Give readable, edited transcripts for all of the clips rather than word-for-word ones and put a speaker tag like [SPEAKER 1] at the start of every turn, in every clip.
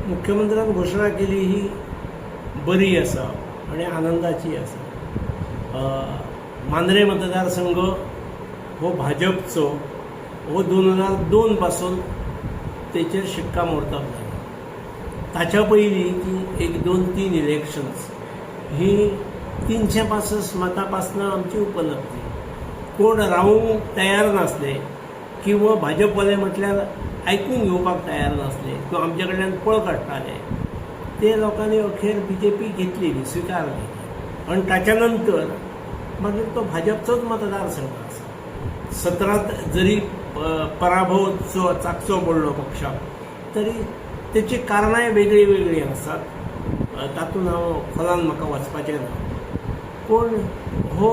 [SPEAKER 1] मुख्यमंत्र्यान घोषणा केली ही बरी आसा आणि आनंदाची आसा. मांद्रे मतदारसंघ हो भाजपचो हो 2002 पासून तेचेर शिक्कामोर्तब जाला. ताच्या पयलीं ती 1-2-3 इलेक्शन्स ही 365 मतां पासून आमची उपलब्धी. कोण रावूंक तयार नासले किंवा भाजपवाले म्हटल्यार आयकून घेवपाक तयार नासले किंवा आमचे कडल्यान पळ काडटाले ते लोकांनी अखेर BJP घेतलेली, स्विकारली. आणि ताच्या नंतर मागीर तो भाजपचोच मतदारसंघ आसा. 17 जरी पराभव चाखचो पडलो पक्षाक तरी तेची कारणांय वेगळी वेगळी आसात. तातूंत हांव खोलान म्हाका वचपाचें ना. पूण हो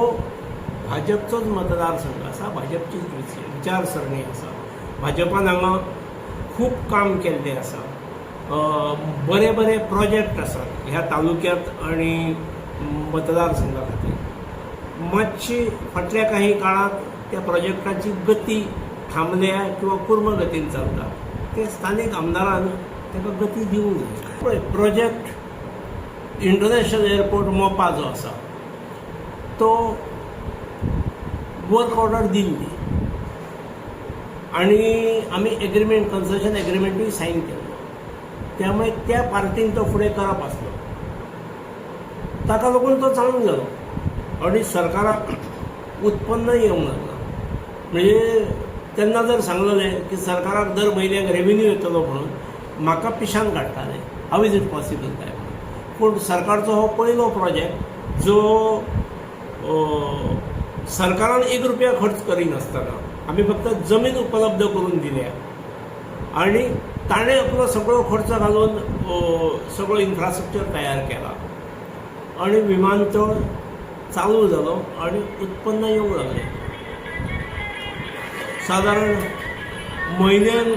[SPEAKER 1] भाजपचोच मतदारसंघ आसा, भाजपचीच विचारसरणी आसा. भाजपान हांगा खूब काम केल्लें आसा. बरे बरे प्रोजेक्ट आसात ह्या तालुक्यांत आणि मतदारसंघा खातीर. मातशी फाटल्या काही काळात त्या प्रोजेक्टाची गती थांबल्या किंवा कुर्म गतीन चलता. ते स्थानीक आमदारान ताका गती दिवंक जाय. पळय, प्रोजेक्ट इंटरनॅशनल एअरपोर्ट मोपा जो आसा तो वर्क ऑर्डर दिल्ली आणि आमी एग्रीमेंट, कन्सेशन एग्रीमेंटूय सायन केल्लो. त्यामुळे त्या पार्टीन तो फुडें करप आसलो. ताका लागून तो चालूंक जालो आणि सरकाराक उत्पन्न येवंक लागना. म्हणजे तेन्ना जर सांगलेलें की सरकाराक दर म्हयन्याक रेव्हेन्यू येतलो म्हणून म्हाका पिशान काडटाले. हाव इज इट पॉसिबल काय. पूण सरकारचो हो पयलो प्रोजेक्ट जो सरकारान 1 रुपया खर्च करिनासतना आमी फक्त जमीन उपलब्ध करून दिल्या आणि ताणें आपलो सगळो खर्च घालून सगळो इन्फ्रास्ट्रक्चर तयार केला आणि विमानतळ चालू जालो आणि उत्पन्न येवंक लागलें. साधारण म्हयन्यान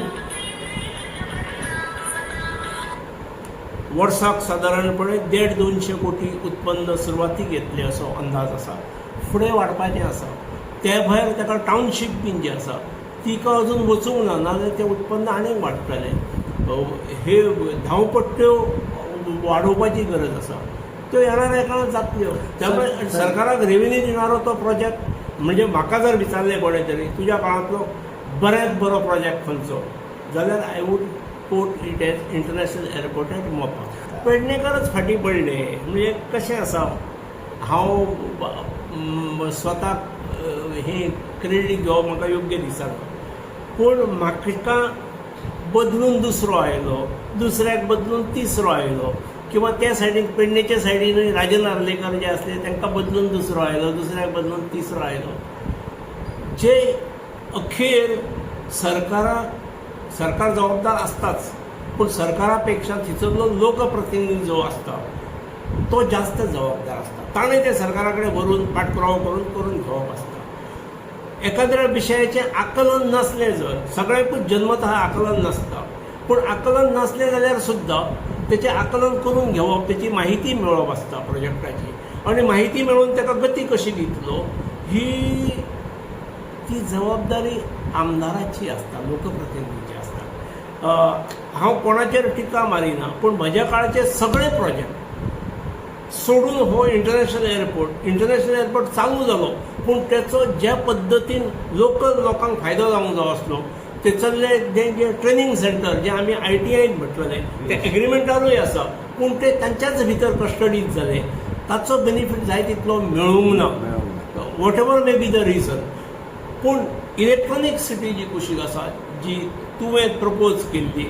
[SPEAKER 1] वर्साक सादारणपणे 150-200 कोटी उत्पन्न सुरवातीक येतलें असो अंदाज आसा. फुडें वाडपाचें आसा. ते भायर ताका टावनशीप बीन जी आसा तिका अजून वचूंक ना, नाजाल्यार तें उत्पन्न आनीक वाडटलें. हे धांवपट्ट्यो वाडोवपाची गरज आसा. त्यो येणाऱ्या काळांत जातल्यो. त्यामुळे सरकाराक रेव्हेन्यू दिणारो तो प्रोजेक्ट म्हणजे म्हाका जर विचारलें कोणें तरी तुज्या काळांतलो बऱ्यांत बरो प्रोजेक्ट खंयचो जाल्यार I would quote it as international airport at Mopa. पेडणेकरच फाटीं पडले. म्हणजे कशें आसा, हांव स्वताक हे क्रेडीट घेवप म्हाका योग्य दिसना. पूण म्हाका बदलून दुसरो आयलो, दुसऱ्याक बदलून तिसरो आयलो किंवा त्या सायडीन पेडणेच्या सायडीनूय राजन आर्लेकर जे आसले तांकां बदलून दुसरो आयलो, दुसऱ्याक बदलून तिसरो आयलो. जे अखेर सरकार जबाबदार आसताच, पूण सरकारा पेक्षा थिचरलो लोकप्रतिनिधी जो आसता तो जास्त जबाबदार आसता. ताणें ते सरकारा कडेन व्हरून पाठपुरावो करून घेवप आसता. एखाद्या विशयाचें आकलन नसलें जर, सगळ्यांकूच जन्मतः आकलन नासता, पूण आकलन नसलें जाल्यार सुद्दां तेचें आकलन करून घेवप, तेची माहिती मेळप आसता प्रोजेक्टाची. आणि माहिती मेळोवन ताका गती कशी दितलो ही ती जबाबदारी आमदाराची आसता, लोकप्रतिनिधीची आसता. हांव कोणाचेर टिका मारिना, पूण म्हज्या काळाचे सगळे प्रोजेक्ट सोडून हो इंटरनॅशनल एअरपोर्ट चालू जालो. पूण तेचो ज्या पद्दतीन लोकल लोकांक फायदो जावंक जाय आसलो तेचल्ले जे ट्रेनिंग सेंटर जे आमी ITI म्हटलेले ते एग्रीमेंटारूय आसा, पूण ते तांच्याच भितर कस्टडीत जाले. ताचो बेनिफीट जाय तितलो मेळूंक ना, what ever may be the region. पूण इलेक्ट्रॉनीक सिटी जी कुशीक आसा जी तुवें प्रपोज केल्ली